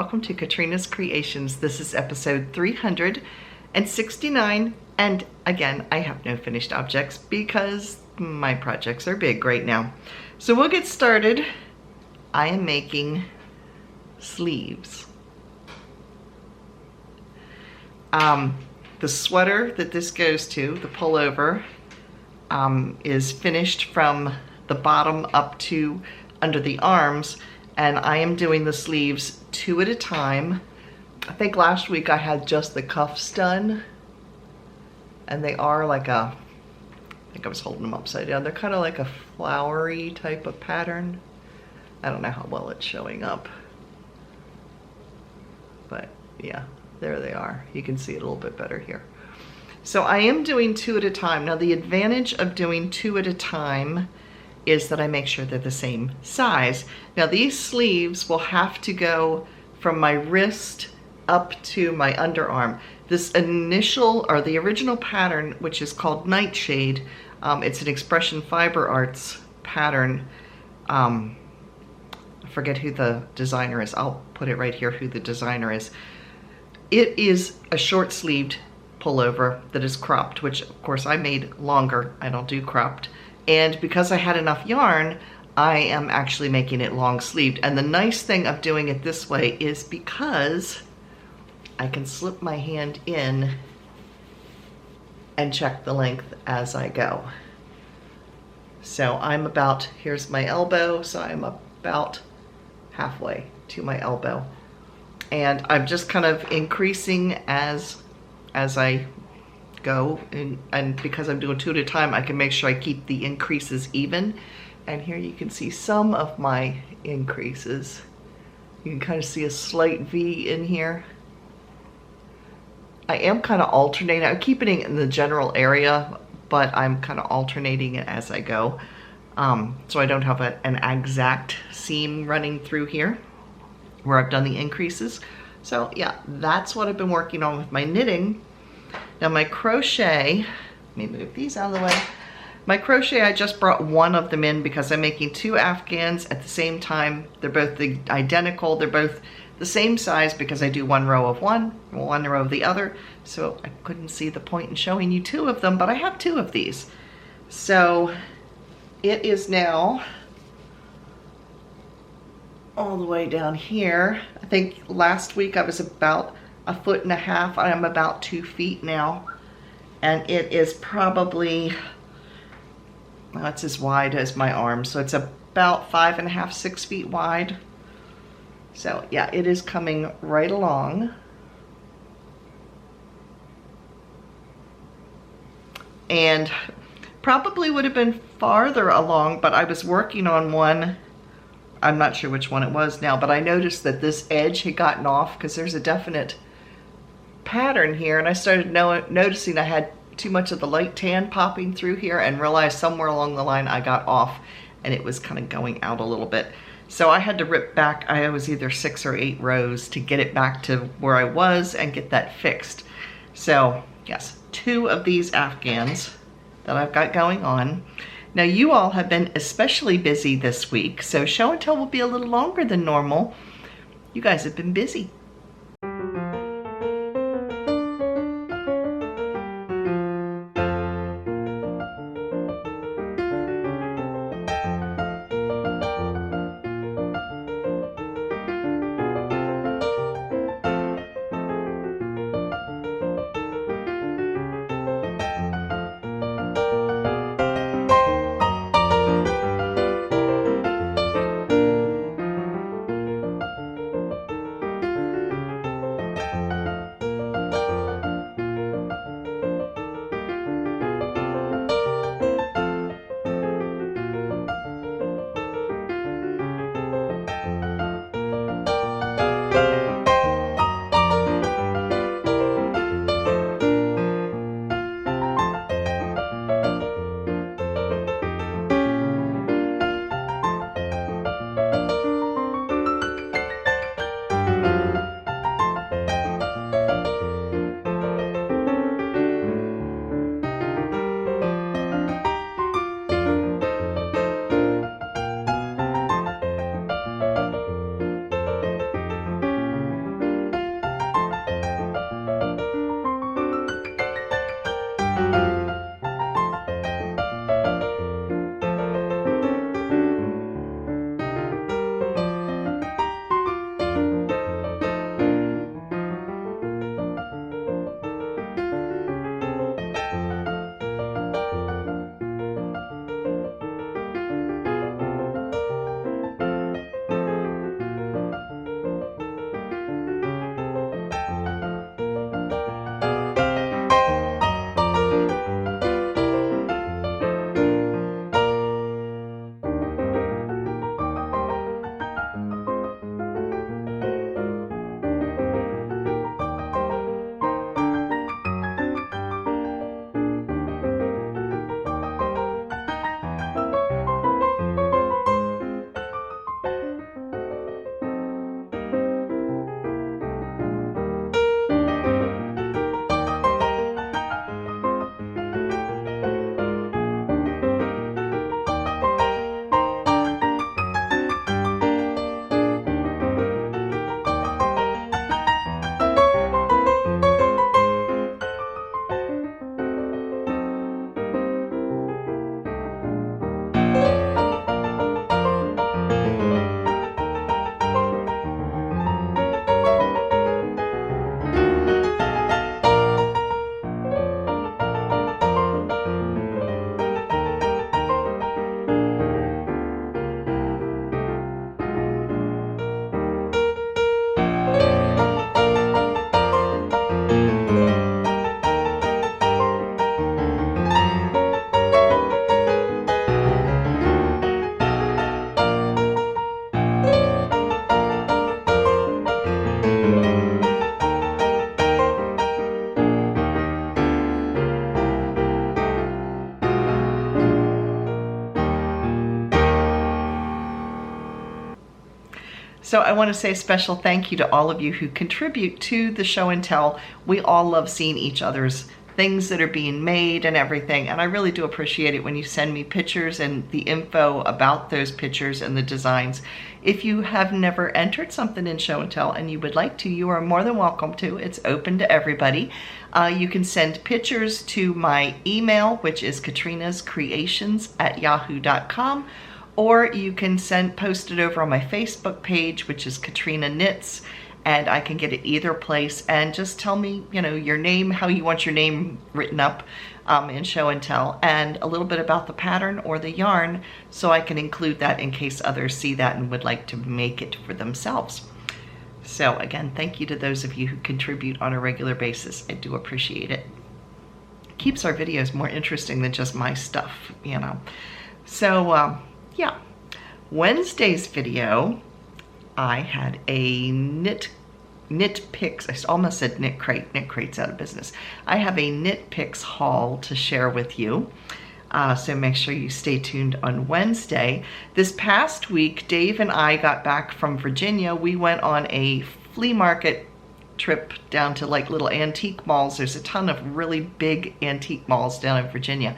welcome to Katrina's Creations. This is episode 369, and again, I have no finished objects because my projects are big right now. So we'll get started. I am making sleeves. The sweater that this goes to, the pullover, is finished from the bottom up to under the arms, and I am doing the sleeves 2 at a time. I think last week I had just the cuffs done, and they are like a, I think I was holding them upside down. They're kind of like a flowery type of pattern. I don't know how well it's showing up, but yeah, there they are. You can see it a little bit better here. So I am doing 2 at a time. Now the advantage of doing 2 at a time is that I make sure they're the same size. Now these sleeves will have to go from my wrist up to my underarm. This initial, or the original pattern, which is called Nightshade, it's an Expression Fiber Arts pattern. I forget who the designer is. I'll put it right here who the designer is. It is a short-sleeved pullover that is cropped, which of course I made longer. I don't do cropped. And because I had enough yarn, I am actually making it long sleeved. And the nice thing of doing it this way is because I can slip my hand in and check the length as I go. So I'm about, here's my elbow, so I'm about halfway to my elbow. And I'm just kind of increasing as I go, and because I'm doing 2 at a time, I can make sure I keep the increases even. And here you can see some of my increases. You can kind of see a slight V in here. I am kind of alternating. I'm keeping it in the general area, but I'm kind of alternating it as I go. So I don't have an exact seam running through here where I've done the increases. So yeah, that's what I've been working on with my knitting. Now my crochet, let me move these out of the way. My crochet, I just brought one of them in because I'm making 2 Afghans at the same time. They're both identical. They're both the same size because I do 1 row of one row of the other. So I couldn't see the point in showing you 2 of them, but I have 2 of these. So it is now all the way down here. I think last week I was about 1.5 feet. I'm about 2 feet now. And it is probably, well, it's as wide as my arm. So it's about 5.5, 6 feet wide. So yeah, it is coming right along. And probably would have been farther along, but I was working on one. I'm not sure which one it was now, but I noticed that this edge had gotten off because there's a definite pattern here, and I started noticing I had too much of the light tan popping through here and realized somewhere along the line I got off and it was kind of going out a little bit. So I had to rip back, I was either 6 or 8 rows to get it back to where I was and get that fixed. So yes, 2 of these Afghans that I've got going on. Now you all have been especially busy this week, so show and tell will be a little longer than normal. You guys have been busy. So I want to say a special thank you to all of you who contribute to the show and tell. We all love seeing each other's things that are being made and everything, and I really do appreciate it when you send me pictures and the info about those pictures and the designs. If you have never entered something in show and tell and you would like to, you are more than welcome to. It's open to everybody. You can send pictures to my email, which is KatrinasCreations@yahoo.com, or you can post it over on my Facebook page, which is Katrina Knits, and I can get it either place. And just tell me, you know, your name, how you want your name written up in show and tell, and a little bit about the pattern or the yarn, so I can include that in case others see that and would like to make it for themselves. So again, thank you to those of you who contribute on a regular basis. I do appreciate it. Keeps our videos more interesting than just my stuff, you know. So yeah, Wednesday's video, I had a knit picks. I almost said knit crate. Knit crate's out of business. I have a knit picks haul to share with you. So make sure you stay tuned on Wednesday. This past week, Dave and I got back from Virginia. We went on a flea market trip down to like little antique malls. There's a ton of really big antique malls down in Virginia.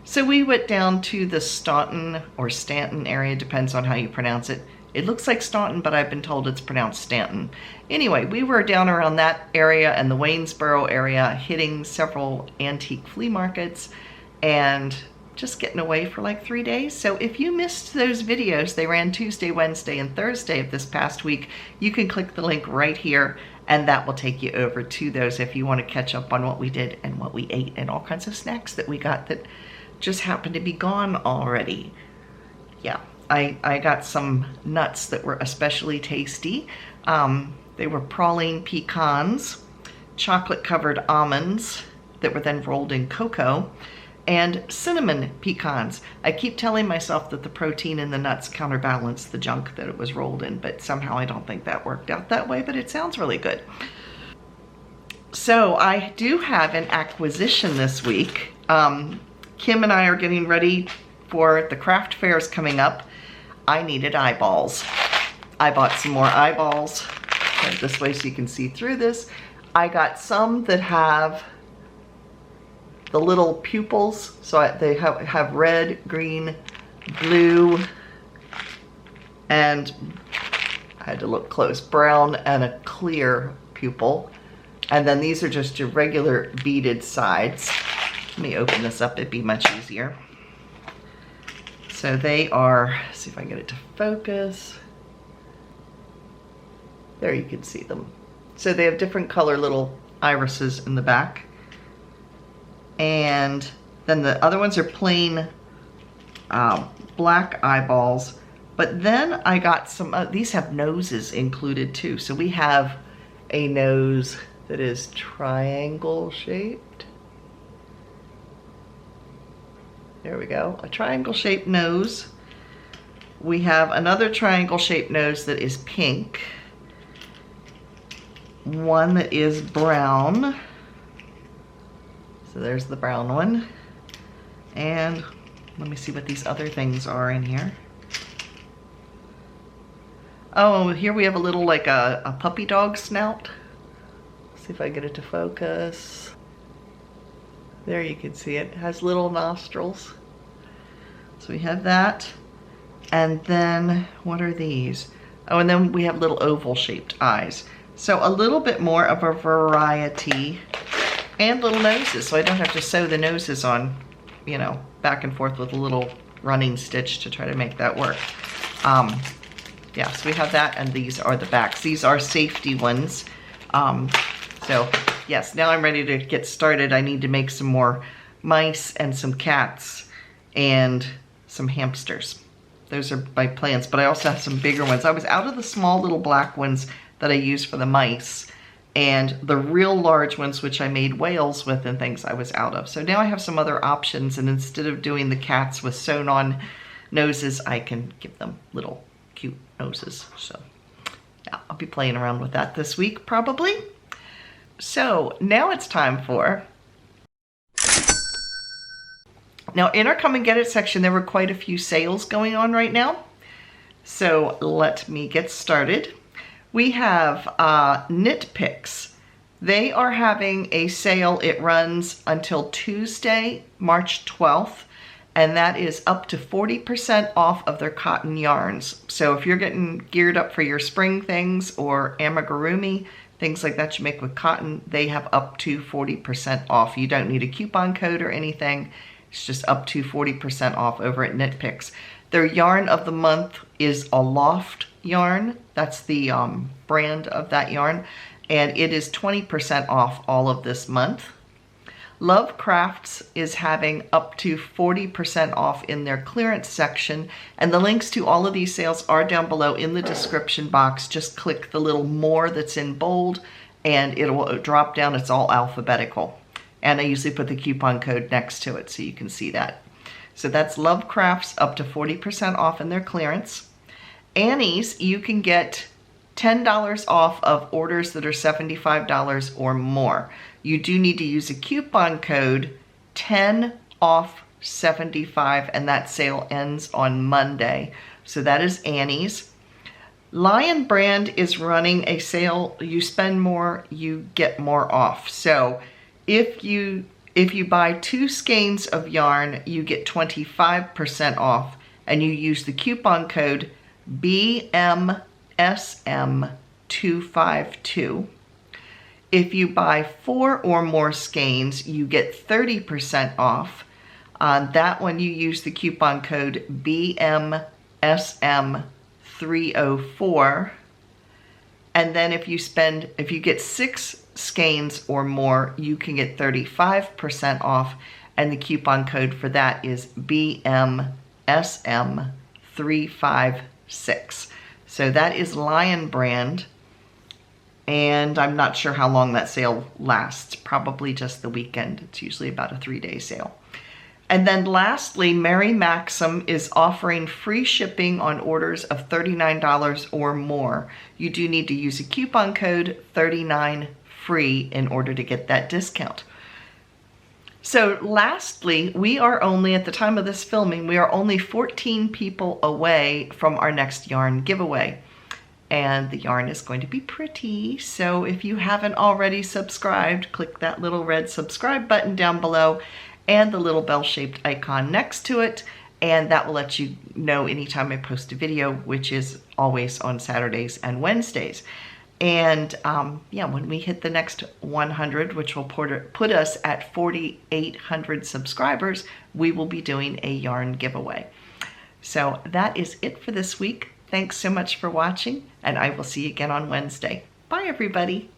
So we went down to the Staunton or Stanton area, depends on how you pronounce it. It looks like Staunton, but I've been told it's pronounced Stanton. Anyway, we were down around that area and the Waynesboro area, hitting several antique flea markets and just getting away for like 3 days. So if you missed those videos, they ran Tuesday, Wednesday, and Thursday of this past week, you can click the link right here and that will take you over to those if you want to catch up on what we did and what we ate and all kinds of snacks that we got that just happened to be gone already. Yeah. I got some nuts that were especially tasty. They were praline pecans, chocolate covered almonds that were then rolled in cocoa, and cinnamon pecans. I keep telling myself that the protein in the nuts counterbalance the junk that it was rolled in, but somehow I don't think that worked out that way, but it sounds really good. So I do have an acquisition this week. Kim and I are getting ready for the craft fairs coming up. I needed eyeballs. I bought some more eyeballs. Put it this way so you can see through this. I got some that have the little pupils. So they have red, green, blue, and I had to look close, brown and a clear pupil. And then these are just your regular beaded sides. Let me open this up, it'd be much easier. So they are, let's see if I can get it to focus. There you can see them. So they have different color little irises in the back. And then the other ones are plain black eyeballs. But then I got some, these have noses included too. So we have a nose that is triangle shaped. There we go, a triangle shaped nose. We have another triangle shaped nose that is pink. One that is brown. So there's the brown one. And let me see what these other things are in here. Oh, here we have a little like a puppy dog snout. Let's see if I get it to focus. There you can see it. It has little nostrils. So we have that. And then what are these? Oh, and then we have little oval shaped eyes. So a little bit more of a variety and little noses. So I don't have to sew the noses on, you know, back and forth with a little running stitch to try to make that work. Yeah, so we have that, and these are the backs. These are safety ones. So yes, now I'm ready to get started. I need to make some more mice and some cats and some hamsters. Those are my plans, but I also have some bigger ones. I was out of the small little black ones that I use for the mice, and the real large ones, which I made whales with and things, I was out of. So now I have some other options, and instead of doing the cats with sewn on noses, I can give them little cute noses. So yeah, I'll be playing around with that this week probably. So now it's time for, now in our Come and Get It section, there were quite a few sales going on right now. So let me get started. We have Knit Picks. They are having a sale. It runs until Tuesday, March 12th, and that is up to 40% off of their cotton yarns. So if you're getting geared up for your spring things or amigurumi, things like that you make with cotton, they have up to 40% off. You don't need a coupon code or anything. It's just up to 40% off over at Knit Picks. Their yarn of the month is a Loft yarn. That's the brand of that yarn. And it is 20% off all of this month. Lovecrafts is having up to 40% off in their clearance section. And the links to all of these sales are down below in the description box. Just click the little more that's in bold and it will drop down. It's all alphabetical. And I usually put the coupon code next to it so you can see that. So that's Lovecrafts up to 40% off in their clearance. Annie's, you can get $10 off of orders that are $75 or more. You do need to use a coupon code 10OFF75, and that sale ends on Monday. So that is Annie's. Lion Brand is running a sale. You spend more, you get more off. So if you buy 2 skeins of yarn, you get 25% off, and you use the coupon code BMSM252. If you buy 4 or more skeins, you get 30% off. On that one, you use the coupon code BMSM304. And then if you get 6 skeins or more, you can get 35% off. And the coupon code for that is BMSM356. So that is Lion Brand. And I'm not sure how long that sale lasts, probably just the weekend. It's usually about a 3-day sale. And then lastly, Mary Maxim is offering free shipping on orders of $39 or more. You do need to use a coupon code 39FREE in order to get that discount. So lastly, we are only, at the time of this filming, we are only 14 people away from our next yarn giveaway. And the yarn is going to be pretty. So if you haven't already subscribed, click that little red subscribe button down below and the little bell-shaped icon next to it. And that will let you know anytime I post a video, which is always on Saturdays and Wednesdays. And yeah, when we hit the next 100, which will put us at 4,800 subscribers, we will be doing a yarn giveaway. So that is it for this week. Thanks so much for watching, and I will see you again on Wednesday. Bye, everybody.